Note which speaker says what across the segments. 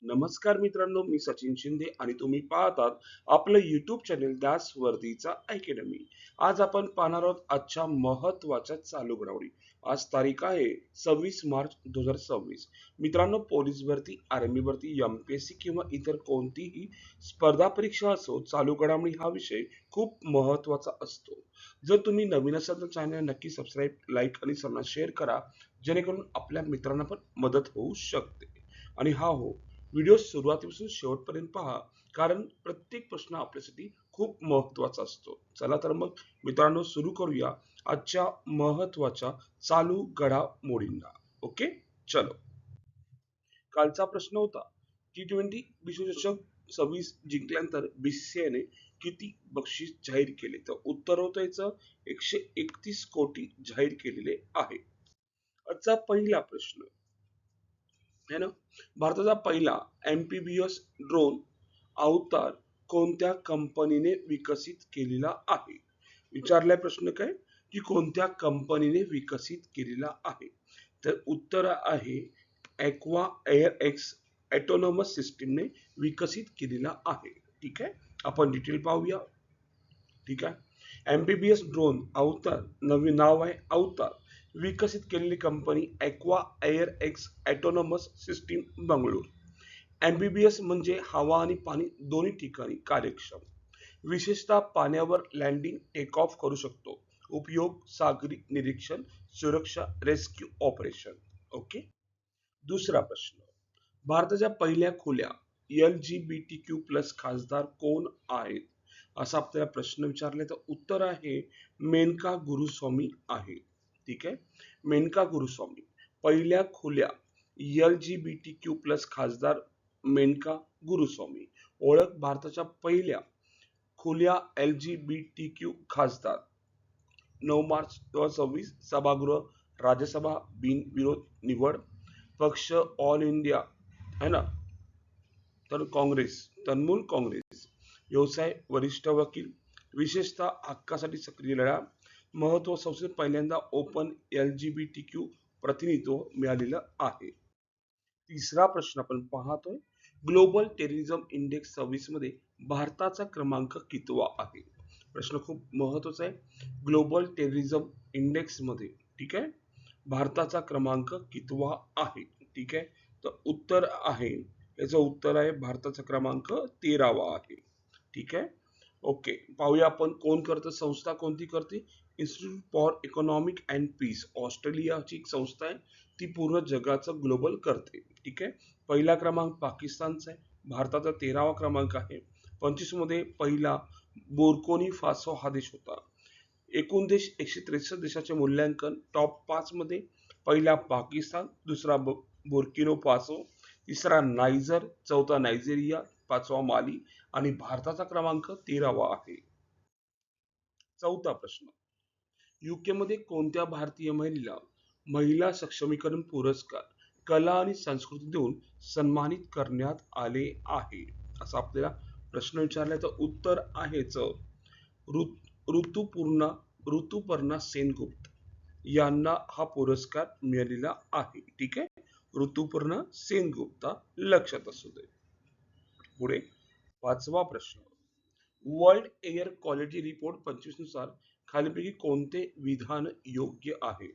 Speaker 1: नमस्कार मित्रांनो, मी सचिन शिंदे आणि तुम्ही पाहतात आपलं YouTube चॅनल दास वर्दीचा अकॅडमी. आज आपण पाहणार आहोत आजच्या महत्त्वाच्या चालू घडामोडी. आज तारीख आहे 26 मार्च 2026. मित्रांनो, पोलीस भरती, आर्मी भरती, MPSC किंवा इतर कोणतीही स्पर्धा परीक्षा असो, चालू घडामोडी हा विषय खूप महत्त्वाचा असतो. जर तुम्ही नवीन असाल तर चॅनल नक्की सबस्क्राईब, लाईक आणि सर्वांना शेअर करा, जेणेकरून आपल्या मित्रांना पण मदत होऊ शकते. आणि हा हो, व्हिडिओ सुरुवातीपासून शेवटपर्यंत पहा, कारण प्रत्येक प्रश्न आपल्यासाठी खूप महत्त्वाचा असतो. चला तर मग मित्रांनो, सुरू करूया आजच्या महत्त्वाच्या चालू घडामोडींना. ओके, चलो. कालचा प्रश्न होता, T20 विश्वचषक 26 जिंकल्यानंतर BCCI ने किती बक्षीस जाहीर केले? तर उत्तर होतं याचं 131 कोटी जाहीर केलेले आहे. आजचा पहिला प्रश्न है ना, भारताचा पहिला एम्फिबियस ड्रोन अवतार कोणत्या कंपनीने विकसित केलेला आहे? विचारलाय प्रश्न काय, की कोणत्या कंपनीने विकसित केलेला आहे? तर उत्तर आहे ॲक्वा एअर एक्स ऑटोनॉमस सिस्टीमने विकसित केलेला आहे. ठीक आहे, आपण डिटेल पाहूया. ठीक आहे, एम्फिबियस ड्रोन अवतार, नवीन नाव आहे अवतार, विकसित केलेली company aqua air X autonomous system Bengaluru. Amphibious म्हणजे हवा आणि पाणी दोन्ही ठिकाणी कार्यक्षम, विशेषतः पाण्यावर लँडिंग टेक ऑफ करू शकतो. उपयोग सागरी निरीक्षण, सुरक्षा, रेस्क्यू ऑपरेशन. ओके. दुसरा प्रश्न, भारताच्या पहिल्या खुल्या LGBTQ+ खासदार कोण आहेत? असा आपल्याला प्रश्न विचारला तर उत्तर आहे मेनका गुरुस्वामी आहे. ठीक आहे, मेनका गुरुस्वामी पहिल्या खुल्या LGBTQ+ खासदार मेनका गुरुस्वामी. ओळख, भारताच्या पहिल्या खुल्या LGBTQ खासदार 9 मार्च 2026. सभागृह राज्यसभा बिनविरोध निवड. पक्ष ऑल इंडिया है ना, तर काँग्रेस, तृणमूल काँग्रेस. व्यवसाय वरिष्ठ वकील, विशेषतः हक्कासाठी सक्रिय लढा. महत्व, संसदेत पहिल्यांदा ओपन LGBTQ प्रतिनिधित्व मिळालेलं आहे. तिसरा प्रश्न आपण पाहतोय, ग्लोबल टेररिझम इंडेक्स 26 मध्ये भारताचा क्रमांक कितवा आहे? प्रश्न खूप महत्वाचा आहे. ग्लोबल टेररिझम इंडेक्स मध्ये, ठीक आहे, भारताचा क्रमांक कितवा आहे? ठीक आहे, तर उत्तर आहे, याचं उत्तर आहे भारताचा क्रमांक 13वा आहे. ठीक आहे, ओके. पाहूया आपण कोण करतं, संस्था कोणती करते. Institute for economic and peace, ऑस्ट्रेलियाची एक संस्था आहे, ती पूर्ण जगाचं ग्लोबल करते. ठीक आहे, पहिला क्रमांक पाकिस्तानचा आहे, भारताचा 13वा क्रमांक आहे. 25 मध्ये पहिला बोर्कोनी फासो हा देश होता. एकूण देश 163 देशाचे मूल्यांकन, टॉप 5 मध्ये पहिला पाकिस्तान, दुसरा बोर्किनो फासो, तिसरा नायजर, चौथा नायजेरिया, पाचवा माली आणि भारताचा क्रमांक 13वा आहे. चौथा प्रश्न, UK मध्ये कोणत्या भारतीय महिलेला महिला सक्षमीकरण पुरस्कार कला आणि संस्कृती देऊन सन्मानित करण्यात आले आहे? असा आपल्याला प्रश्न विचारलाय तर उत्तर आहेच ऋतुपर्णा सेनगुप्त यांना हा पुरस्कार मिळालेला आहे. ठीक आहे, ऋतुपर्णा सेनगुप्ता, लक्षात असू दे. पुढे पाचवा प्रश्न, वर्ल्ड एअर क्वालिटी रिपोर्ट 25 नुसार खालीपैकी कोणते विधान योग्य आहे?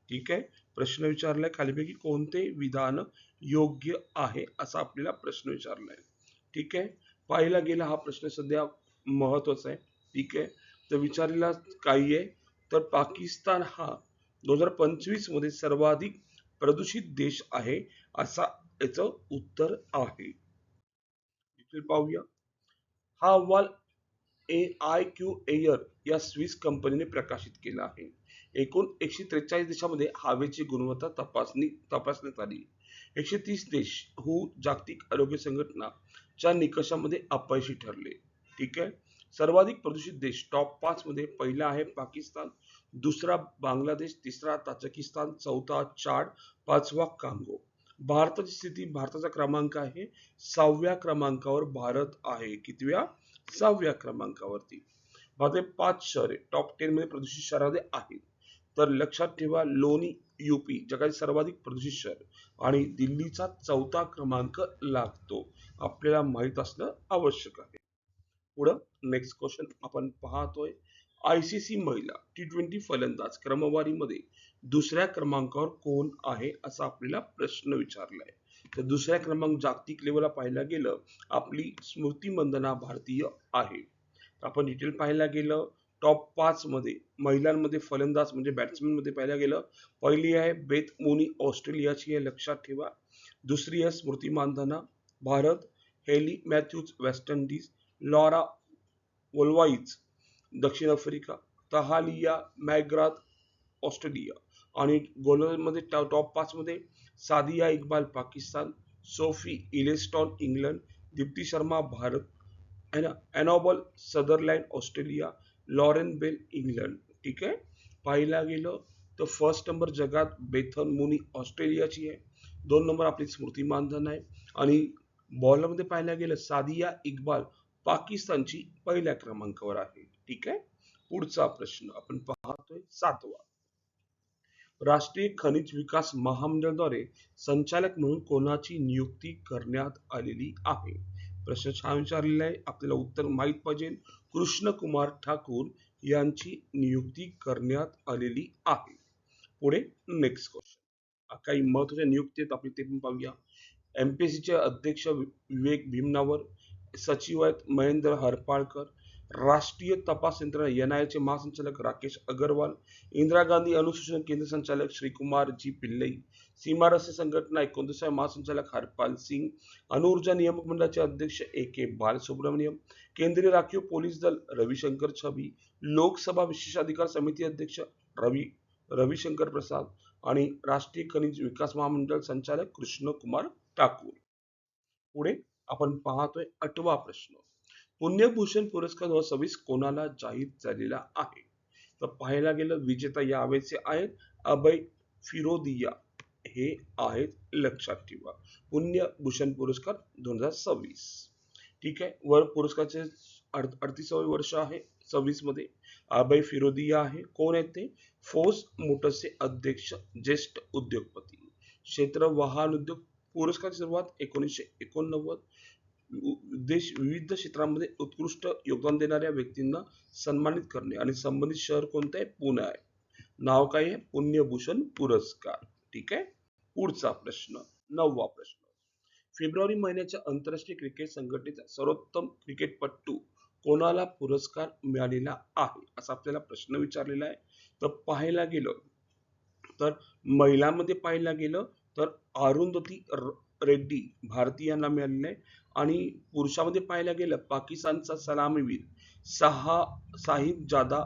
Speaker 1: ठीक आहे, प्रश्न विचारलाय खालीपैकी कोणते विधान योग्य आहे असा आपल्याला प्रश्न विचारलाय. ठीक आहे, पाहिला गेला हा प्रश्न सध्या महत्वाचा आहे. ठीक आहे, तर विचारलेला काही आहे, तर पाकिस्तान हा 2025 मध्ये सर्वाधिक प्रदूषित देश आहे असा याचं उत्तर आहे. पाहूया. हा अहवाल AIQ एअर या स्विस कंपनीने प्रकाशित केला आहे. एकूण 143 देशांमध्ये हवेची गुणवत्ता तपासण्यात आली. 130 देश जागतिक आरोग्य संघटनाच्या निकषामध्ये अपयशी ठरले. ठीक आहे, सर्वाधिक प्रदूषित देश टॉप 5 मध्ये पहिला आहे पाकिस्तान, दुसरा बांगलादेश, तिसरा ताजिकिस्तान, चौथा चाड, पाचवा कांगो. भारताची स्थिती, भारताचा क्रमांक आहे 6व्या क्रमांकावर भारत आहे. कितव्या? 6व्या क्रमांकावरती. भारतात 5 शहरे टॉप 10 मध्ये प्रदूषित शहरामध्ये आहेत. तर लक्षात ठेवा, लोणी UP जगातील सर्वाधिक प्रदूषित शहर. आणि दिल्लीचा 4था क्रमांक लागतो. आपल्याला माहित असणं आवश्यक आहे. पुढं नेक्स्ट क्वेश्चन आपण पाहतोय. ICC महिला T20 फलंदाज क्रमवारीमध्ये दुसऱ्या क्रमांकावर कोण आहे असा आपल्याला प्रश्न विचारलाय. तर दुसऱ्या क्रमांक जागतिक लेवलला पाहायला गेलं आपली स्मृती मंदना भारतीय आहे. आपण डिटेल पाहायला गेलं टॉप 5 मध्ये महिलांमध्ये फलंदाज म्हणजे बॅट्समन मध्ये पाहायला गेलं पहिली आहे बेथ मोनी ऑस्ट्रेलियाची आहे लक्षात ठेवा. दुसरी आहे Smriti Mandhana Bharat, Hayley Matthews West Indies, Laura Wolvaardt दक्षिण आफ्रिका, तहालिया मॅग्राथ ऑस्ट्रेलिया आणि गोलंदाजमध्ये टॉप 5 मध्ये सादिया इक्बाल पाकिस्तान, सोफी इलेस्टॉन इंग्लंड, दीप्ती शर्मा भारत है ना, एनोबल Sutherland Australia, Laurene bell England. ठीक आहे. पाहिला गेलं तर फर्स्ट नंबर जगात बेथन मुनी ऑस्ट्रेलियाची आहे. 2 नंबर आपली स्मृती मानधन आहे आणि बॉलरमध्ये पाहायला गेलं सादिया इक्बाल पाकिस्तानची पहिल्या क्रमांकावर आहे. ठीक आहे. पुढचा प्रश्न आपण पाहतोय 7वा. राष्ट्रीय खनिज विकास महामंडळाद्वारे संचालक म्हणून कोणाची नियुक्ती करण्यात आलेली आहे? प्रश्न छान विचारलेला आहे. आपल्याला उत्तर माहित पाहिजे. कृष्ण कुमार ठाकूर यांची नियुक्ती करण्यात आलेली आहे. पुढे नेक्स्ट क्वेश्चन. काही महत्वाच्या नियुक्ती आहेत आपली ते पण पाहूया. MPSC चे अध्यक्ष विवेक भीमनावर, सचिव आहेत महेंद्र हरपाळकर, राष्ट्रीय तपास यंत्रणा NIA चे महासंचालक राकेश अग्रवाल, इंदिरा गांधी अनुसूचना केंद्र संचालक श्रीकुमार जी पिल्लई, सीमा रस्ते संघटना 29 महासंचालक हरपाल सिंग, अणुऊर्जा नियामक मंडळाचे अध्यक्ष AK बालसुब्रमण्यम, केंद्रीय राखीव पोलीस दल रविशंकर छबी, लोकसभा विशेषाधिकार समिती अध्यक्ष रविशंकर प्रसाद आणि राष्ट्रीय खनिज विकास महामंडळ संचालक कृष्ण कुमार ठाकूर. पुढे आपण पाहतोय 8वा प्रश्न. पुण्यभूषण पुरस्कार 2026 कोणाला जाहीर झालेला आहे? तर पाहायला गेलं विजेता यावेळेचे आहेत अभय फिरोदिया हे आहेत लक्षात ठेवा. पुण्यभूषण पुरस्कार 2026. ठीक आहे. वर पुरस्काराचे 38वे वर्ष आहे 26 मध्ये. अभय फिरोदिया आहे. कोण आहेत ते? फोर्स मोटर्सचे अध्यक्ष ज्येष्ठ उद्योगपती. क्षेत्र वाहन उद्योग. पुरस्काराची सुरुवात 1989. उद्देश विविध क्षेत्रांमध्ये उत्कृष्ट योगदान देणाऱ्या व्यक्तींना सन्मानित करणे आणि संबंधित शहर कोणते आहे? पुणे आहे. नाव काय आहे? पुण्यभूषण पुरस्कार. ठीक आहे. पुढचा प्रश्न 9वा प्रश्न. फेब्रुवारी महिन्याच्या आंतरराष्ट्रीय क्रिकेट संघटनेचा सर्वोत्तम क्रिकेटपटू कोणाला पुरस्कार मिळालेला आहे असा आपल्याला प्रश्न विचारलेला आहे. तर पाहायला गेलं तर महिलांमध्ये पाहायला गेलं तर अरुंधती रेड्डी भारतीयांना मिळालेलं आहे आणि पुरुषामध्ये पाहायला गेलं पाकिस्तानचा सलामीवीर साहिब जादा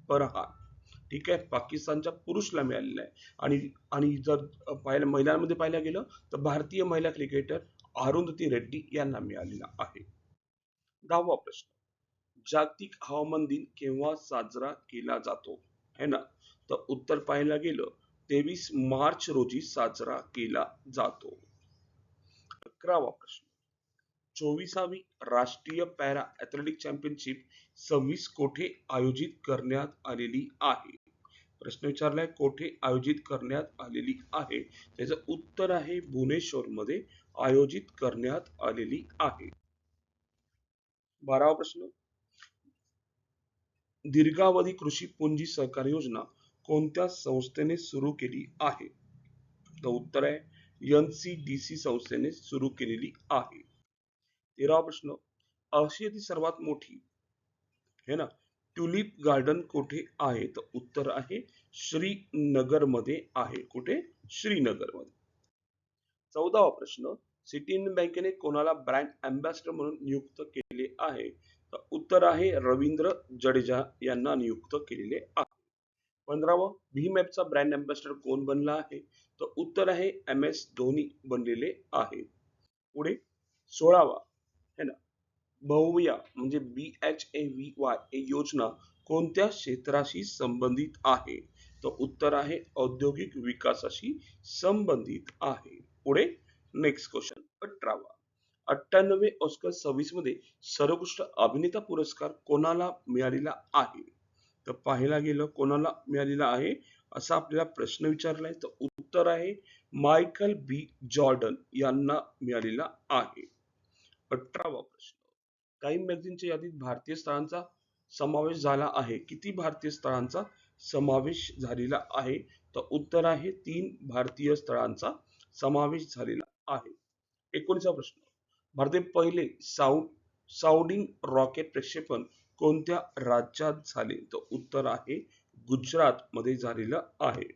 Speaker 1: परहान. ठीक आहे. पाकिस्तानच्या पुरुषला मिळालेला आहे आणि आणि जर महिलांमध्ये पाहायला गेलं तर भारतीय महिला क्रिकेटर अरुंधती रेड्डी यांना मिळालेला आहे. 10वा प्रश्न. जागतिक हवामान दिन केव्हा साजरा केला जातो है ना? तर उत्तर पाहायला गेलं 23 मार्च रोजी साजरा केला जातो. 11वा प्रश्न. 24वी राष्ट्रीय पॅरा ॲथलेटिक चॅम्पियनशिप 26 कोठे आयोजित करण्यात आलेली आहे? प्रश्न विचारलाय कोठे आयोजित करण्यात आलेली आहे? त्याचं उत्तर आहे भुवनेश्वर मध्ये आयोजित करण्यात आलेली आहे. 12वा प्रश्न. दीर्घावधी कृषी पुंजी सहकार योजना कोणत्या संस्थेने सुरू केली आहे? तर उत्तर आहे NCDC संस्थेने सुरू केलेली आहे. 13वा प्रश्न. आशियातील सर्वात मोठी है ना ट्युलिप गार्डन कुठे आहे? तर उत्तर आहे श्रीनगर मध्ये आहे. कुठे? श्रीनगर मध्ये. 14वा प्रश्न. सिटी युनियन बँकेने कोणाला ब्रँड अँबॅसेडर म्हणून नियुक्त केले आहे? तर उत्तर आहे रवींद्र जडेजा यांना नियुक्त केलेले आहे. 15वा. भीम ॲपचा ब्रँड अँबॅसेडर कोण बनला आहे? तर उत्तर आहे MS धोनी बनलेले आहे. पुढे 16वा है ना बहुया म्हणजे BHAVY ही योजना कोणत्या क्षेत्राशी संबंधित आहे? तर उत्तर आहे औद्योगिक विकासाशी संबंधित आहे. पुढे नेक्स्ट क्वेश्चन 18वा. 98 ऑस्कर 26 मध्ये सर्वोत्कृष्ट अभिनेता पुरस्कार कोणाला मिळालेला आहे? तर पाहायला गेलं कोणाला मिळालेला आहे? असा आपल्याला प्रश्न विचारलाय. तर उत्तर आहे मायकल बी जॉर्डन यांना मिळालेला आहे. 18वा प्रश्न. टाइम मॅगझिनच्या यादीत भारतीय स्थळांचा समावेश झाला आहे. किती भारतीय स्थळांचा समावेश झालेला आहे? तर उत्तर आहे 3 भारतीय स्थळांचा समावेश झालेला आहे. 19वा प्रश्न. भारताचे पहिले साऊंडिंग रॉकेट प्रक्षेपण कोणत्या राज्यात झाले? तर उत्तर आहे गुजरात मध्ये झालेलं आहे.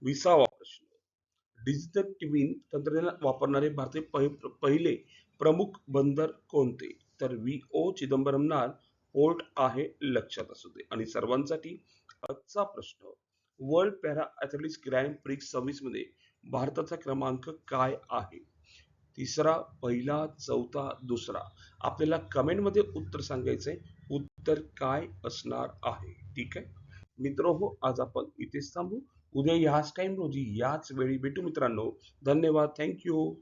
Speaker 1: 20वा प्रश्न. डिजिटल ट्विन तंत्रज्ञान वापरणारे भारताचे पहिले प्रमुख बंदर कोणते? तर व्ही.ओ. चिदंबरमनार पोर्ट आहे, लक्षात असू दे. आणि सर्वांसाठी आजचा प्रश्न. World para athletics grand prix 26 मध्ये भारताचा क्रमांक काय आहे? तिसरा, पहिला, चौथा, दुसरा. आपल्याला कमेंटमध्ये उत्तर सांगायचंय. उत्तर काय असणार आहे? ठीक आहे मित्र, आज आपण इथेच थांबू. उद्या ह्याच टाइम रोजी याच वेळी भेटू मित्रांनो. धन्यवाद. थँक्यू.